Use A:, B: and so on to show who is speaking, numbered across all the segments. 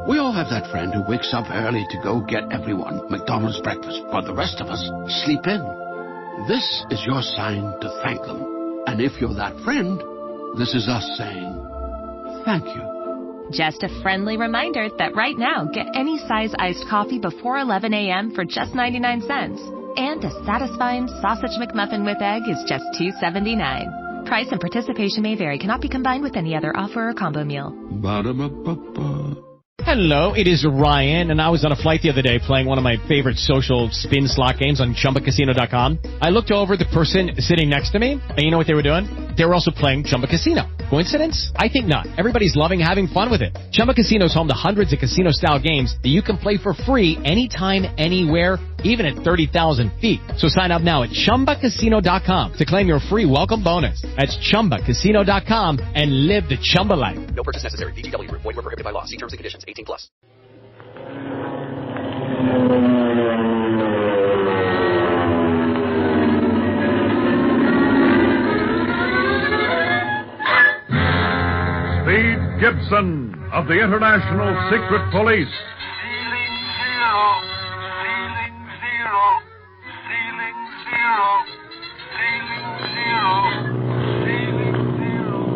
A: We all have that friend who wakes up early to go get everyone McDonald's breakfast, while the rest of us sleep in. This is your sign to thank them. And if you're that friend, this is us saying thank you.
B: Just a friendly reminder that right now, get any size iced coffee before 11 a.m. for just 99 cents. And a satisfying sausage McMuffin with egg is just $2.79. Price and participation may vary. Cannot be combined with any other offer or combo meal.
A: Ba-da-ba-ba-ba.
C: Hello, it is Ryan, and I was on a flight the other day playing one of my favorite social spin slot games on ChumbaCasino.com. I looked over at the person sitting next to me, and you know what they were doing? They were also playing Chumba Casino. Coincidence? I think not. Everybody's loving having fun with it. Chumba Casino is home to hundreds of casino-style games that you can play for free anytime, anywhere, even at 30,000 feet. So sign up now at ChumbaCasino.com to claim your free welcome bonus. That's ChumbaCasino.com and live the Chumba life.
D: No purchase necessary. VGW. Void where prohibited by law. See terms and conditions. 18+.
E: Speed Gibson of the International Secret Police.
F: Ceiling zero, ceiling zero, ceiling zero, ceiling zero, ceiling zero.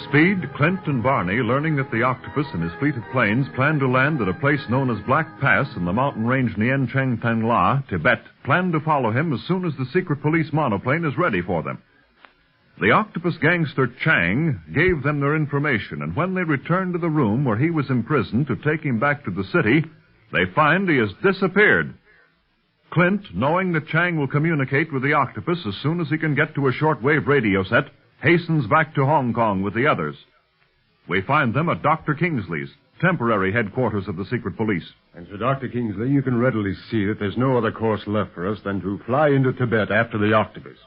E: Speed, Clint, and Barney, learning that the Octopus and his fleet of planes plan to land at a place known as Black Pass in the mountain range Nien Cheng Teng La, Tibet, plan to follow him as soon as the secret police monoplane is ready for them. The Octopus gangster Chang gave them their information, and when they returned to the room where he was imprisoned to take him back to the city, they find he has disappeared. Clint, knowing that Chang will communicate with the Octopus as soon as he can get to a shortwave radio set, hastens back to Hong Kong with the others. We find them at Dr. Kingsley's, temporary headquarters of the secret police.
G: And so, Dr. Kingsley, you can readily see that there's no other course left for us than to fly into Tibet after the Octopus.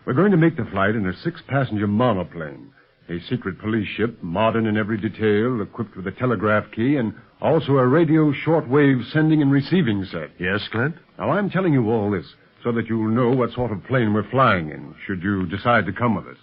G: We're going to make the flight in a 6-passenger monoplane, a secret police ship, modern in every detail, equipped with a telegraph key, and also a radio shortwave sending and receiving set.
H: Yes, Clint?
G: Now, I'm telling you all this so that you'll know what sort of plane we're flying in, should you decide to come with us.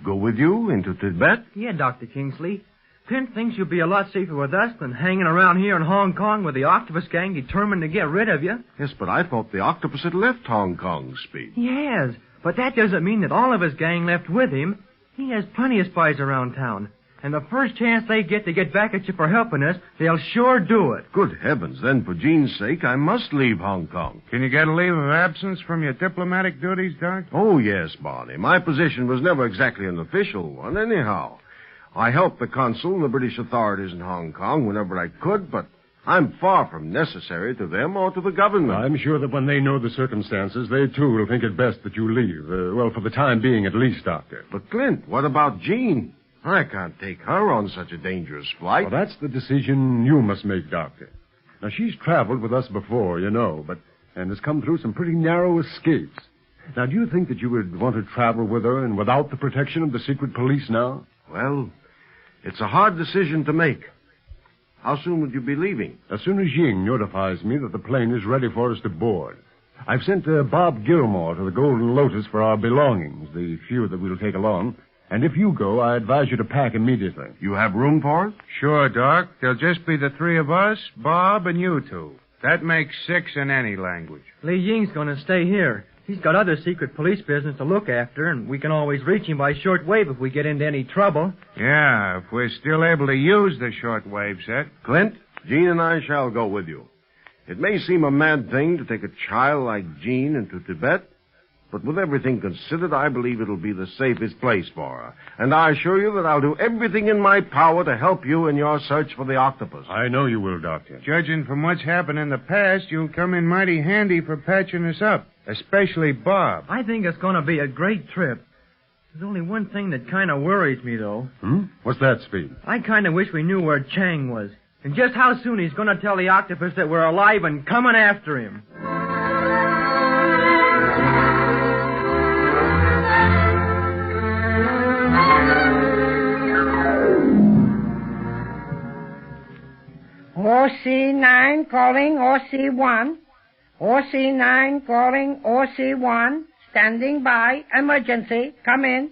H: Go with you into Tibet?
I: Yeah, Dr. Kingsley. Clint thinks you'll be a lot safer with us than hanging around here in Hong Kong with the Octopus gang determined to get rid of you.
H: Yes, but I thought the Octopus had left Hong Kong, Speed.
I: Yes, but that doesn't mean that all of his gang left with him. He has plenty of spies around town. And the first chance they get to get back at you for helping us, they'll sure do it.
H: Good heavens, then for Jean's sake, I must leave Hong Kong.
J: Can you get a leave of absence from your diplomatic duties, Doc?
H: Oh, yes, Barney. My position was never exactly an official one, anyhow. I helped the consul and the British authorities in Hong Kong whenever I could, but I'm far from necessary to them or to the government.
G: I'm sure that when they know the circumstances, they, too, will think it best that you leave. Well, for the time being, at least, Doctor.
H: But, Clint, what about Jean? I can't take her on such a dangerous flight.
G: Well, that's the decision you must make, Doctor. Now, she's traveled with us before, you know, and has come through some pretty narrow escapes. Now, do you think that you would want to travel with her and without the protection of the secret police now?
H: Well, it's a hard decision to make. How soon would you be leaving?
G: As soon as Ying notifies me that the plane is ready for us to board. I've sent Bob Gilmore to the Golden Lotus for our belongings, the few that we'll take along. And if you go, I advise you to pack immediately.
H: You have room for it?
J: Sure, Doc. There'll just be the three of us, Bob, and you two. That makes 6 in any language.
I: Li Ying's going to stay here. He's got other secret police business to look after, and we can always reach him by shortwave if we get into any trouble.
J: Yeah, if we're still able to use the shortwave set.
H: Clint, Jean and I shall go with you. It may seem a mad thing to take a child like Jean into Tibet, But with everything considered, I believe it'll be the safest place for her. And I assure you that I'll do everything in my power to help you in your search for the octopus.
G: I know you will, Doctor.
J: Judging from what's happened in the past, you'll come in mighty handy for patching us up, especially Bob.
I: I think it's going to be a great trip. There's only one thing that kind of worries me, though.
G: What's that, Speed?
I: I kind of wish we knew where Chang was. And just how soon he's going to tell the octopus that we're alive and coming after him.
K: OC9 calling OC1. OC9 calling OC1. Standing by. Emergency. Come in.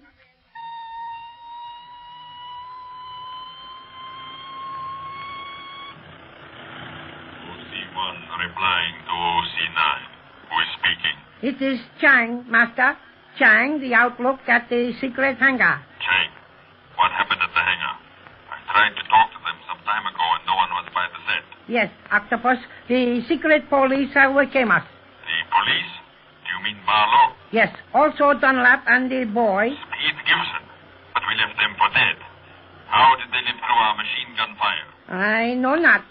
L: OC1 replying to OC9. Who is speaking?
K: It is Chang, Master. Chang, the outlook at the secret hangar.
L: Chang, what happened at the hangar? I tried to talk to them some time ago and no one was by the set.
K: Yes, Octopus. The secret police came us.
L: The police? Do you mean Barlow?
K: Yes, also Dunlap and the boy.
L: Speed Gibson. But we left them for dead. How did they live through our machine gun fire?
K: I know not.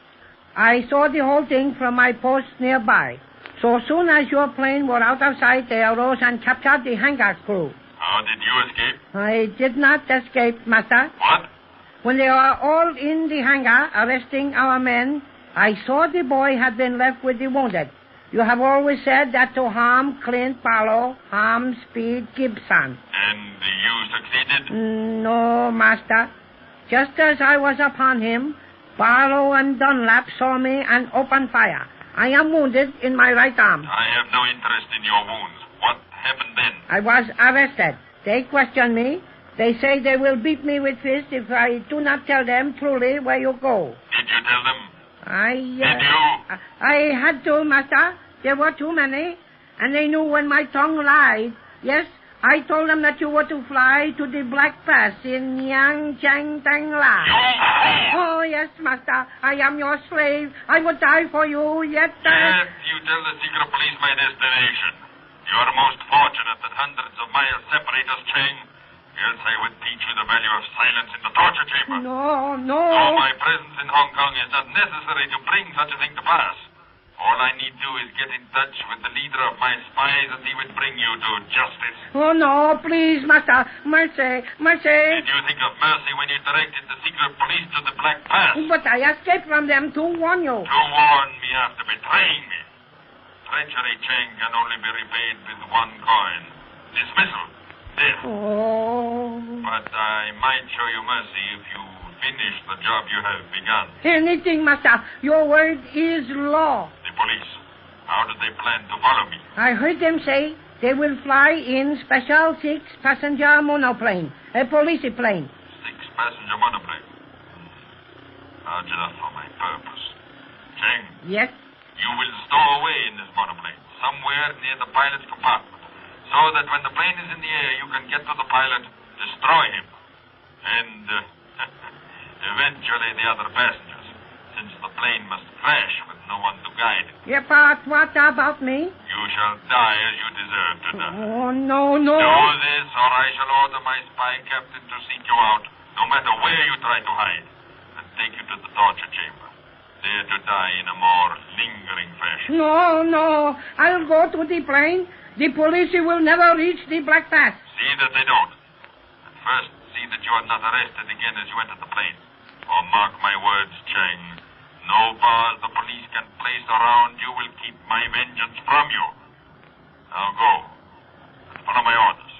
K: I saw the whole thing from my post nearby. So soon as your plane were out of sight, they arose and captured the hangar crew.
L: How did you escape?
K: I did not escape, Master.
L: What?
K: When they were all in the hangar arresting our men, I saw the boy had been left with the wounded. You have always said that to harm Clint Barlow, harm Speed Gibson.
L: And you succeeded?
K: No, Master. Just as I was upon him, Barlow and Dunlap saw me and opened fire. I am wounded in my right arm.
L: I have no interest in your wounds. What happened then?
K: I was arrested. They questioned me. They say they will beat me with fists if I do not tell them truly where you go.
L: Did you tell them?
K: Did
L: you?
K: I had to, Master. There were too many. And they knew when my tongue lied. Yes, I told them that you were to fly to the Black Pass in Yang Chang Tang La. Oh, yes, Master. I am your slave. I would die for you, yet...
L: Yes, you tell the secret police my destination. You are most fortunate that hundreds of miles separate us, Chang. Else I would teach you the value of silence in the torture chamber.
K: No.
L: So my presence in Hong Kong is not necessary to bring such a thing to pass. All I need do is get in touch with the leader of my spies and he would bring you to justice.
K: Oh, no, please, Master. Mercy.
L: Did you think of mercy when you directed the secret police to the Black Pass?
K: But I escaped from them to warn you.
L: To warn me after betraying me. Treachery, Chang, can only be repaid with one coin. Dismissal. Death.
K: Oh.
L: But I might show you mercy if you finish the job you have begun.
K: Anything, Master. Your word is law.
L: The police. How do they plan to follow me?
K: I heard them say they will fly in special 6-passenger monoplane. A police plane.
L: 6-passenger monoplane. Large enough for my purpose. Chang.
K: Yes?
L: You will stow away in this monoplane, somewhere near the pilot's compartment. So that when the plane is in the air, you can get to the pilot, destroy him, and eventually the other passengers, since the plane must crash with no one to guide it.
K: Yeah, but what about me?
L: You shall die as you deserve to die.
K: Oh, no.
L: Do this, or I shall order my spy captain to seek you out, no matter where you try to hide, and take you to the torture chamber, there to die in a more lingering fashion.
K: No. I'll go to the plane. The police will never reach the Black Pass.
L: See that they don't. And first, see that you are not arrested again as you enter the plane. Or mark my words, Chang. No bars the police can place around you will keep my vengeance from you. Now go. And follow my orders.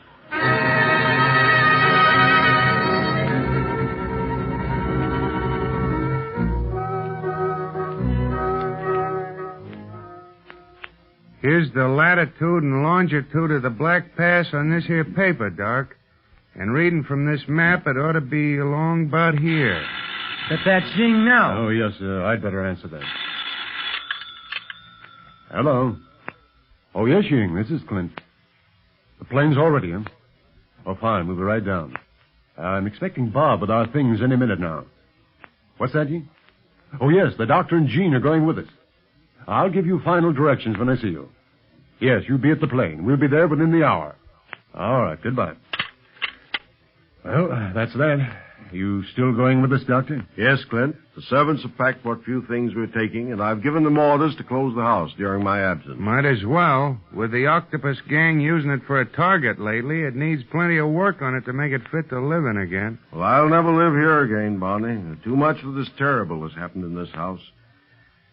J: Here's the latitude and longitude of the Black Pass on this here paper, Doc. And reading from this map, it ought to be along about here.
I: But that's Jing now.
G: Oh, yes, I'd better answer that. Hello. Oh, yes, Ying, this is Clint. The plane's already in. Oh, fine, we'll be right down. I'm expecting Bob with our things any minute now. What's that, Ying? Oh, yes, the doctor and Jean are going with us. I'll give you final directions when I see you. Yes, you be at the plane. We'll be there within the hour. All right, goodbye. Well, that's that. You still going with us, Doctor?
H: Yes, Clint. The servants have packed what few things we're taking, and I've given them orders to close the house during my absence.
J: Might as well. With the Octopus gang using it for a target lately, it needs plenty of work on it to make it fit to live in again.
H: Well, I'll never live here again, Barney. Too much of this terrible has happened in this house.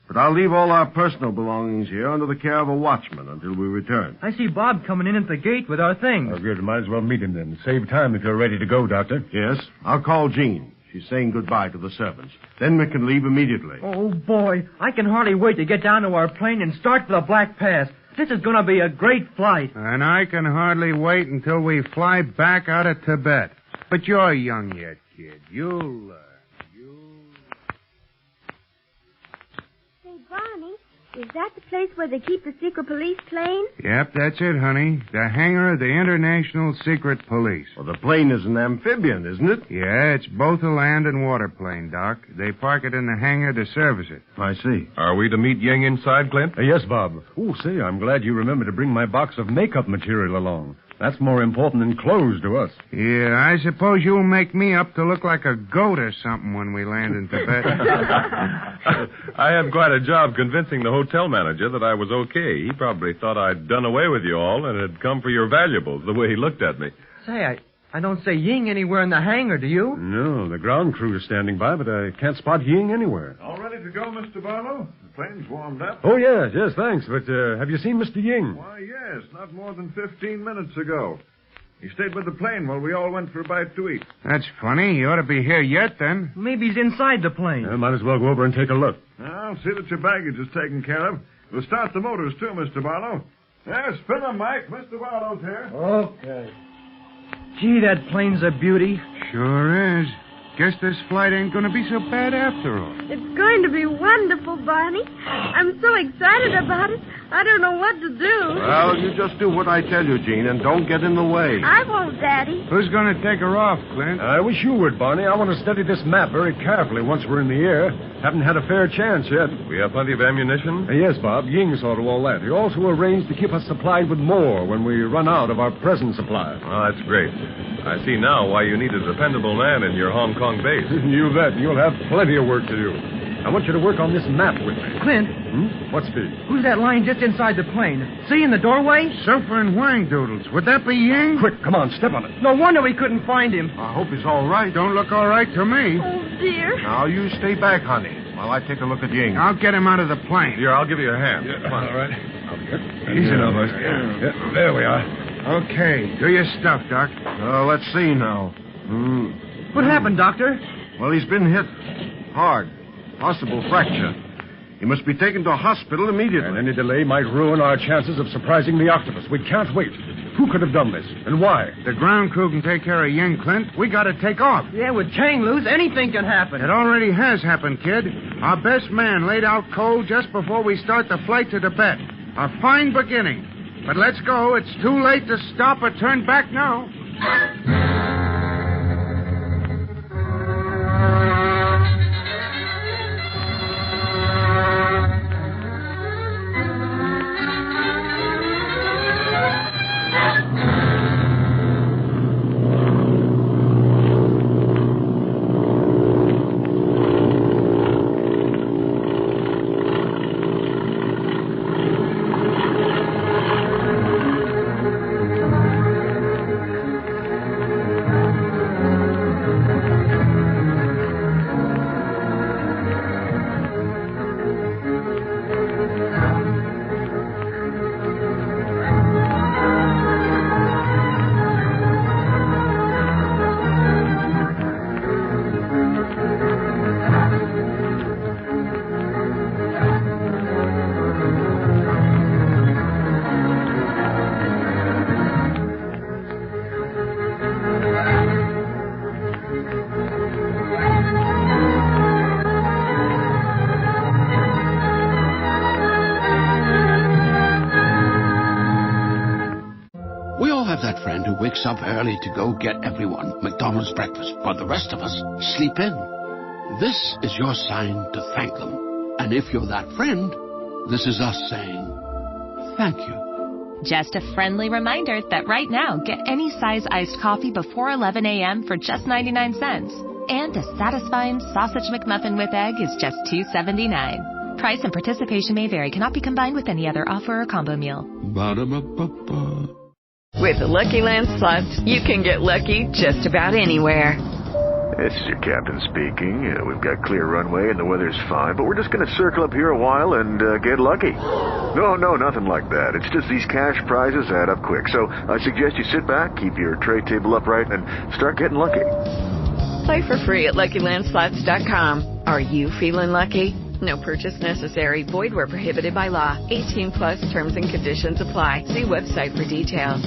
H: But I'll leave all our personal belongings here under the care of a watchman until we return.
I: I see Bob coming in at the gate with our things.
G: Oh, good. Might as well meet him then. Save time if you're ready to go, Doctor.
H: Yes, I'll call Jean. She's saying goodbye to the servants. Then we can leave immediately.
I: Oh, boy. I can hardly wait to get down to our plane and start for the Black Pass. This is going to be a great flight.
J: And I can hardly wait until we fly back out of Tibet. But you're young yet, kid. You'll learn.
M: Say, Barney, is that the place where they keep the secret police plane?
J: Yep, that's it, honey. The hangar of the International Secret Police.
H: Well, the plane is an amphibian, isn't it?
J: Yeah, it's both a land and water plane, Doc. They park it in the hangar to service it.
H: I see.
E: Are we to meet Ying inside, Clint?
G: Yes, Bob. Oh, say, I'm glad you remembered to bring my box of makeup material along. That's more important than clothes to us.
J: Yeah, I suppose you'll make me up to look like a goat or something when we land in Tibet.
E: I had quite a job convincing the hotel manager that I was okay. He probably thought I'd done away with you all and had come for your valuables, the way he looked at me.
I: Say, I don't see Ying anywhere in the hangar, do you?
G: No, the ground crew is standing by, but I can't spot Ying anywhere.
E: All ready to go, Mr. Barlow? The plane's warmed up.
G: Oh, yes, thanks. But have you seen Mr. Ying?
E: Why, yes, not more than 15 minutes ago. He stayed with the plane while we all went for a bite to eat.
J: That's funny. He ought to be here yet, then.
I: Maybe he's inside the plane.
G: Might as well go over and take a look.
E: I'll see that your baggage is taken care of. We'll start the motors, too, Mr. Barlow. Yeah, spin them, Mike. Mr. Barlow's here.
I: Okay. Gee, that plane's a beauty.
J: Sure is. Guess this flight ain't going to be so bad after all.
M: It's going to be wonderful, Barney. I'm so excited about it, I don't know what to do.
H: Well, you just do what I tell you, Jean, and don't get in the way.
M: I won't, Daddy.
J: Who's going to take her off, Clint?
G: I wish you would, Barney. I want to study this map very carefully once we're in the air. Haven't had a fair chance yet.
E: We have plenty of ammunition?
G: Yes, Bob. Ying saw to all that. He also arranged to keep us supplied with more when we run out of our present supply.
E: Oh, that's great. I see now why you need a dependable man in your Hong Kong base.
G: You bet. You'll have plenty of work to do. I want you to work on this map with me.
I: Clint.
G: What's Speed?
I: Who's that lying just inside the plane? See, in the doorway?
J: Sofa and Wang Doodles. Would that be Ying?
G: Quick, come on, step on it.
I: No wonder we couldn't find him.
H: I hope he's all right.
J: Don't look all right to me.
M: Oh, dear.
H: Now, you stay back, honey, while I take a look at Ying.
J: I'll get him out of the plane.
E: Here, I'll give you a hand.
G: Yeah, come on. All right. Easy now, boys. Yeah, there we are.
J: Okay, do your stuff, Doc.
H: Let's see now.
I: What happened, Doctor?
H: Well, he's been hit hard. Possible fracture. He must be taken to a hospital immediately.
G: And any delay might ruin our chances of surprising the octopus. We can't wait. Who could have done this, and why?
J: The ground crew can take care of Ying, Clint. We got to take off.
I: Yeah, with Chang loose, anything can happen.
J: It already has happened, kid. Our best man laid out cold just before we start the flight to Tibet. A fine beginning. But let's go. It's too late to stop or turn back now.
A: That friend who wakes up early to go get everyone McDonald's breakfast, while the rest of us sleep in. This is your sign to thank them. And if you're that friend, this is us saying thank you.
B: Just a friendly reminder that right now, get any size iced coffee before 11 a.m. for just 99 cents. And a satisfying sausage McMuffin with egg is just $2.79. Price and participation may vary. Cannot be combined with any other offer or combo meal.
A: Ba-da-ba-ba-ba.
N: With the Lucky Land Slots, you can get lucky just about anywhere.
O: This is your captain speaking. We've got clear runway and the weather's fine, but we're just going to circle up here a while and get lucky. No, nothing like that. It's just these cash prizes add up quick. So I suggest you sit back, keep your tray table upright, and start getting lucky.
N: Play for free at LuckyLandSlots.com. Are you feeling lucky? No purchase necessary. Void where prohibited by law. 18+ terms and conditions apply. See website for details.